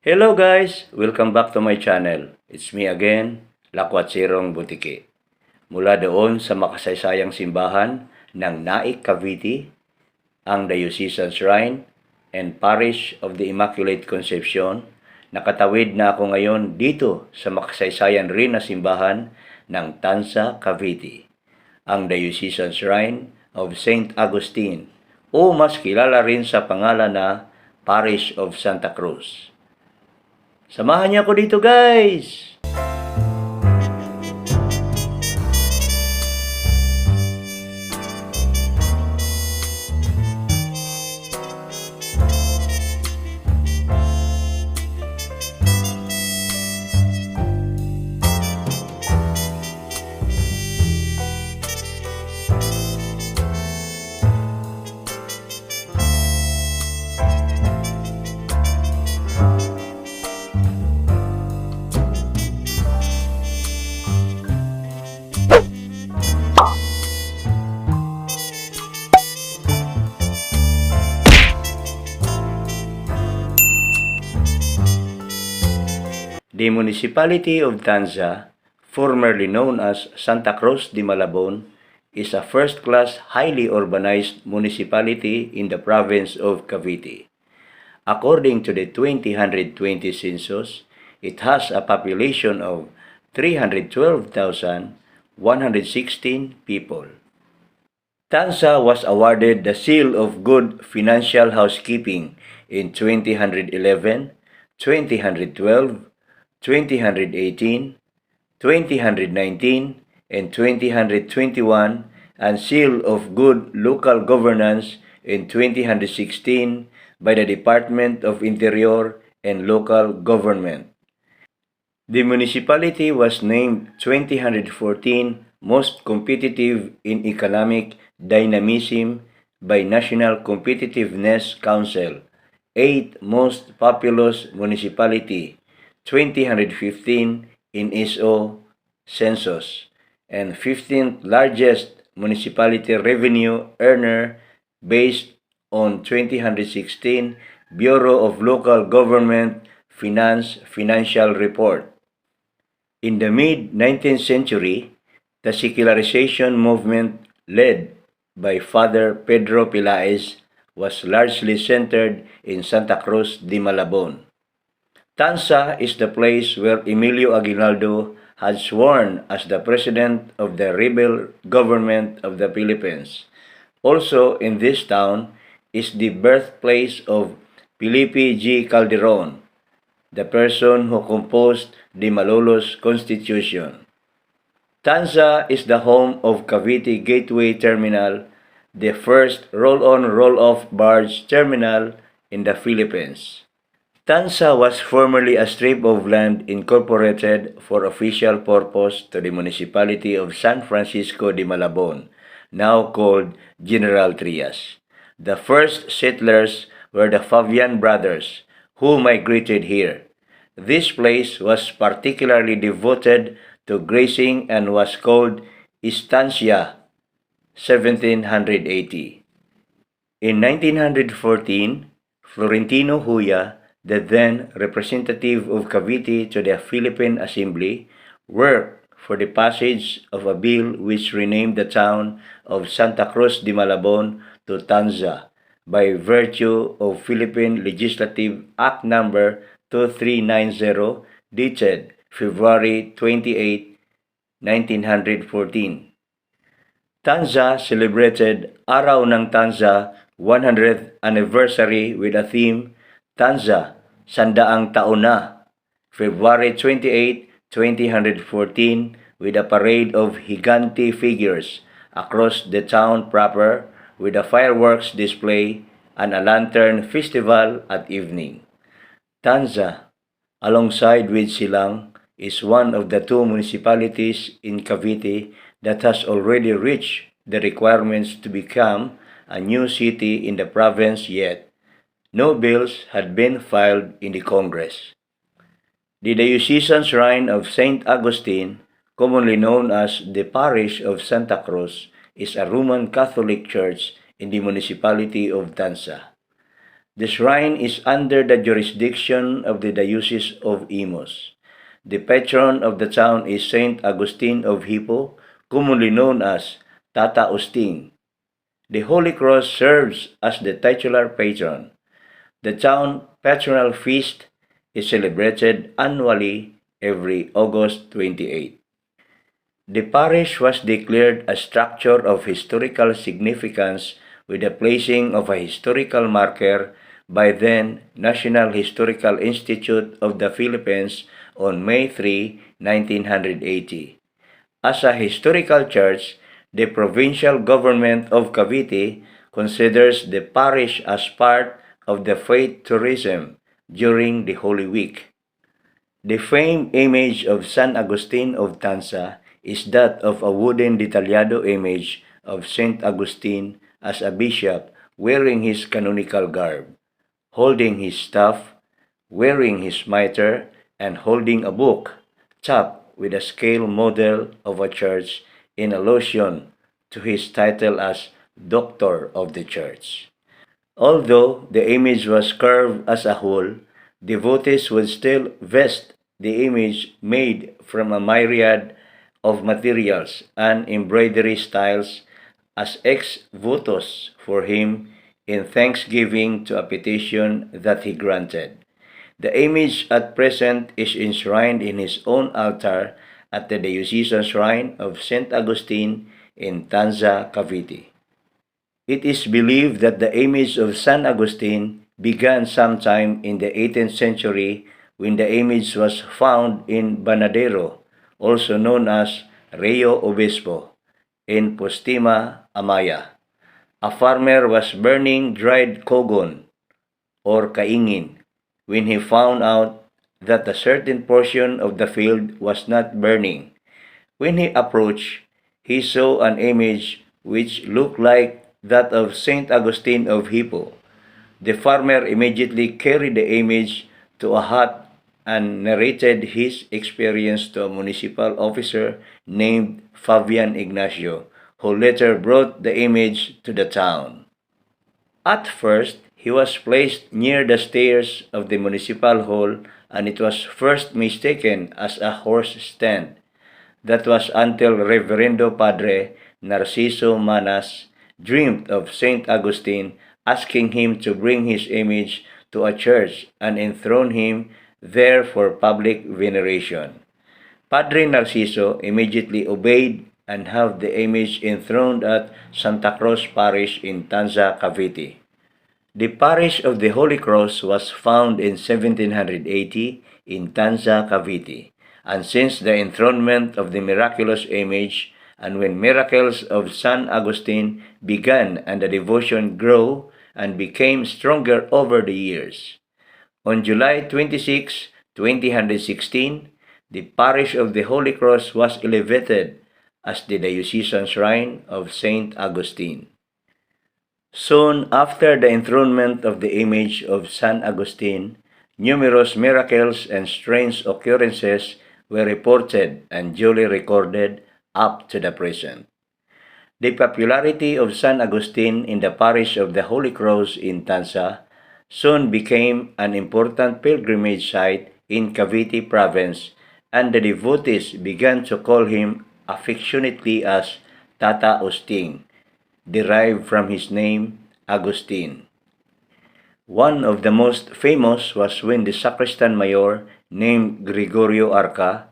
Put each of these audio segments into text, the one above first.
Hello guys! Welcome back to my channel. It's me again, Lakwatsirong Butiki. Mula doon sa makasaysayang simbahan ng Naik, Cavite, ang Diocesan Shrine and Parish of the Immaculate Conception, nakatawid na ako ngayon dito sa makasaysayan rin na simbahan ng Tanza, Cavite, ang Diocesan Shrine of St. Augustine o mas kilala rin sa pangalan na Parish of Santa Cruz. Samahan niyo ako dito guys! The municipality of Tanza, formerly known as Santa Cruz de Malabon, is a first-class, highly urbanized municipality in the province of Cavite. According to the 2020 census, it has a population of 312,116 people. Tanza was awarded the Seal of Good Financial Housekeeping in 2011, 2012, 2018, 2019, and 2021, and Seal of Good Local Governance in 2016 by the Department of Interior and Local Government. The municipality was named 2014 Most Competitive in Economic Dynamism by National Competitiveness Council, 8th Most Populous Municipality, 2015 in ISO census, and 15th largest municipality revenue earner based on 2016 Bureau of Local Government Finance Financial Report. In the mid-19th century, the secularization movement led by Father Pedro Pilaes was largely centered in Santa Cruz de Malabon. Tanza is the place where Emilio Aguinaldo had sworn as the president of the rebel government of the Philippines. Also in this town is the birthplace of Felipe G. Calderon, the person who composed the Malolos Constitution. Tanza is the home of Cavite Gateway Terminal, the first roll-on roll-off barge terminal in the Philippines. Tanza was formerly a strip of land incorporated for official purpose to the municipality of San Francisco de Malabon, now called General Trias. The first settlers were the Fabian brothers, who migrated here. This place was particularly devoted to grazing and was called Estancia, 1780. In 1914, Florentino Huya, the then representative of Cavite to the Philippine Assembly, worked for the passage of a bill which renamed the town of Santa Cruz de Malabon to Tanza by virtue of Philippine Legislative Act No. 2390 dated February 28, 1914. Tanza celebrated Araw ng Tanza 100th anniversary with a theme Tanza, Sandaang Taon Na, February 28, 2014, with a parade of higante figures across the town proper with a fireworks display and a lantern festival at evening. Tanza, alongside with Silang, is one of the two municipalities in Cavite that has already reached the requirements to become a new city in the province, yet no bills had been filed in the Congress. The Diocesan Shrine of St. Augustine, commonly known as the Parish of Santa Cruz, is a Roman Catholic church in the municipality of Tanza. The shrine is under the jurisdiction of the Diocese of Imus. The patron of the town is Saint Augustine of Hippo, commonly known as Tata Austin. The Holy Cross serves as the titular patron. The town patronal feast is celebrated annually every August 28. The parish was declared a structure of historical significance with the placing of a historical marker by then National Historical Institute of the Philippines on May 3, 1980. As a historical church, the provincial government of Cavite considers the parish as part of the faith tourism during the Holy Week. The famed image of San Agustin of Tanza is that of a wooden detallado image of Saint Augustine as a bishop wearing his canonical garb, holding his staff, wearing his mitre, and holding a book, topped with a scale model of a church in allusion to his title as Doctor of the Church. Although the image was carved as a whole, devotees would still vest the image made from a myriad of materials and embroidery styles as ex votos for him in thanksgiving to a petition that he granted. The image at present is enshrined in his own altar at the Diocesan Shrine of St. Augustine in Tanza, Cavite. It is believed that the image of San Agustin began sometime in the 18th century when the image was found in Banadero, also known as Rio Obispo, in Postima, Amaya. A farmer was burning dried kogon or kaingin when he found out that a certain portion of the field was not burning. When he approached, he saw an image which looked like that of Saint Augustine of Hippo. The farmer immediately carried the image to a hut and narrated his experience to a municipal officer named Fabian Ignacio, who later brought the image to the town. At first, he was placed near the stairs of the municipal hall and it was first mistaken as a horse stand. That was until Reverendo Padre Narciso Manas dreamed of Saint Augustine asking him to bring his image to a church and enthrone him there for public veneration. Padre Narciso immediately obeyed and had the image enthroned at Santa Cruz Parish in Tanza, Cavite. The Parish of the Holy Cross was found in 1780 in Tanza, Cavite, and since the enthronement of the miraculous image and when miracles of San Agustin began and the devotion grew and became stronger over the years. On July 26, 2016, the Parish of the Holy Cross was elevated as the Diocesan Shrine of Saint Augustine. Soon after the enthronement of the image of San Agustin, numerous miracles and strange occurrences were reported and duly recorded up to the present. The popularity of San Agustin in the parish of the Holy Cross in Tanza soon became an important pilgrimage site in Cavite province and the devotees began to call him affectionately as Tata Austin, derived from his name Augustine. One of the most famous was when the sacristan mayor named Gregorio Arca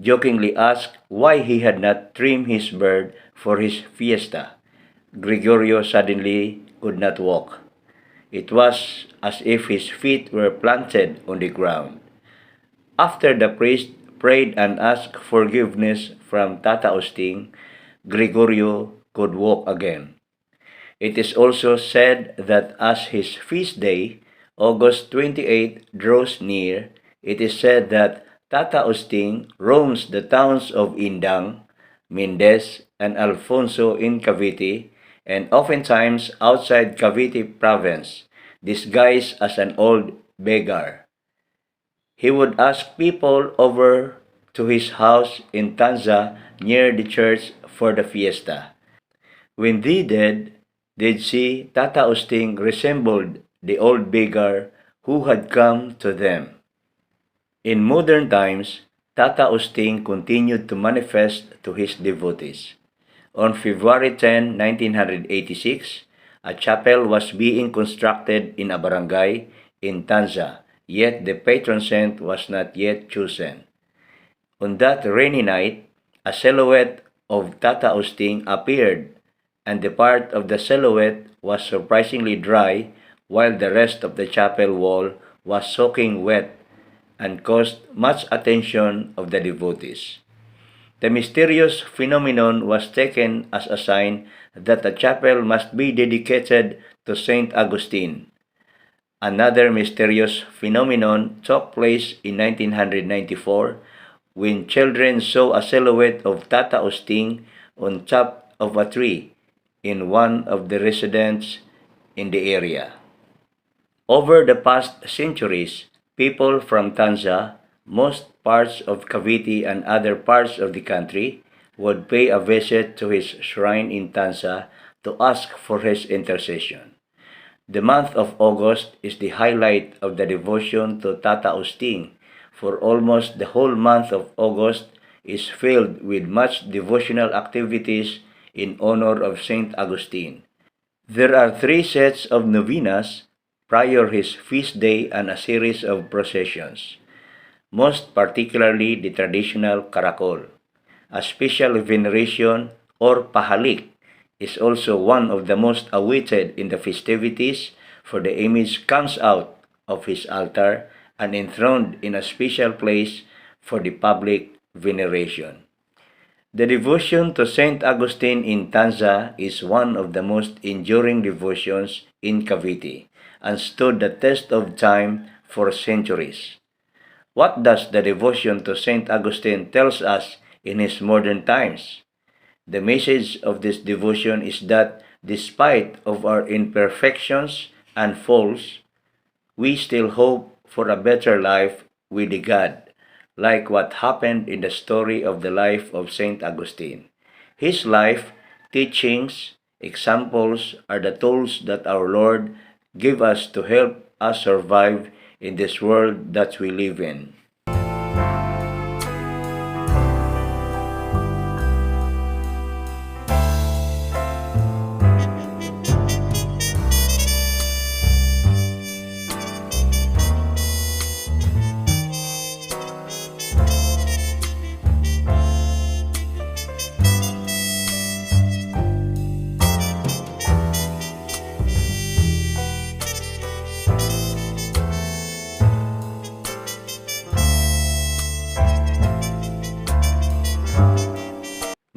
jokingly asked why he had not trimmed his beard for his fiesta. Gregorio suddenly could not walk. It was as if his feet were planted on the ground. After the priest prayed and asked forgiveness from Tata Austin, Gregorio could walk again. It is also said that as his feast day, August 28, draws near, it is said that Tata Austin roams the towns of Indang, Mendez, and Alfonso in Cavite, and oftentimes outside Cavite province, disguised as an old beggar. He would ask people over to his house in Tanza near the church for the fiesta. When they did see Tata Austin resembled the old beggar who had come to them. In modern times, Tata Augustine continued to manifest to his devotees. On February 10, 1986, a chapel was being constructed in a barangay in Tanza, yet the patron saint was not yet chosen. On that rainy night, a silhouette of Tata Augustine appeared, and the part of the silhouette was surprisingly dry, while the rest of the chapel wall was soaking wet and caused much attention of the devotees. The mysterious phenomenon was taken as a sign that the chapel must be dedicated to Saint Augustine. Another mysterious phenomenon took place in 1994 when children saw a silhouette of Tata Augustine on top of a tree in one of the residences in the area. Over the past centuries, people from Tanza, most parts of Cavite and other parts of the country would pay a visit to his shrine in Tanza to ask for his intercession. The month of August is the highlight of the devotion to Tata Augustine, for almost the whole month of August is filled with much devotional activities in honor of Saint Augustine. There are 3 sets of novenas prior his feast day and a series of processions, most particularly the traditional caracol. A special veneration or pahalik is also one of the most awaited in the festivities, for the image comes out of his altar and enthroned in a special place for the public veneration. The devotion to Saint Augustine in Tanza is one of the most enduring devotions in Cavite and stood the test of time for centuries. What does the devotion to Saint Augustine tells us in his modern times? The message of this devotion is that despite of our imperfections and faults, we still hope for a better life with God, like what happened in the story of the life of Saint Augustine. His life, teachings, examples are the tools that our Lord give us to help us survive in this world that we live in.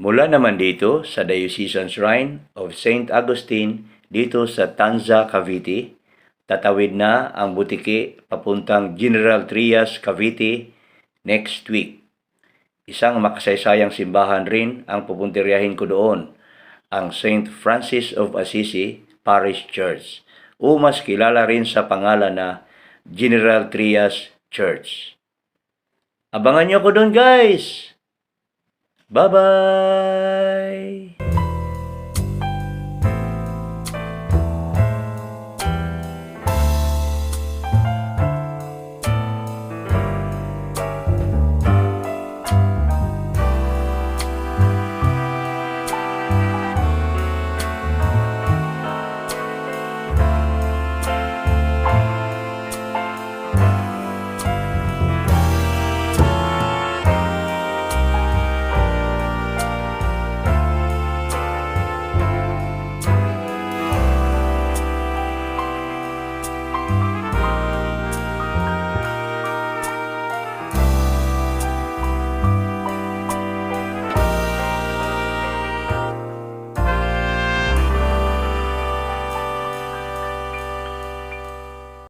Mula naman dito sa Diocesan Shrine of St. Augustine dito sa Tanza, Cavite, tatawid na ang butiki papuntang General Trias, Cavite next week. Isang makasaysayang simbahan rin ang pupuntiryahin ko doon, ang St. Francis of Assisi Parish Church, o mas kilala rin sa pangalan na General Trias Church. Abangan niyo ko doon, guys! Bye-bye!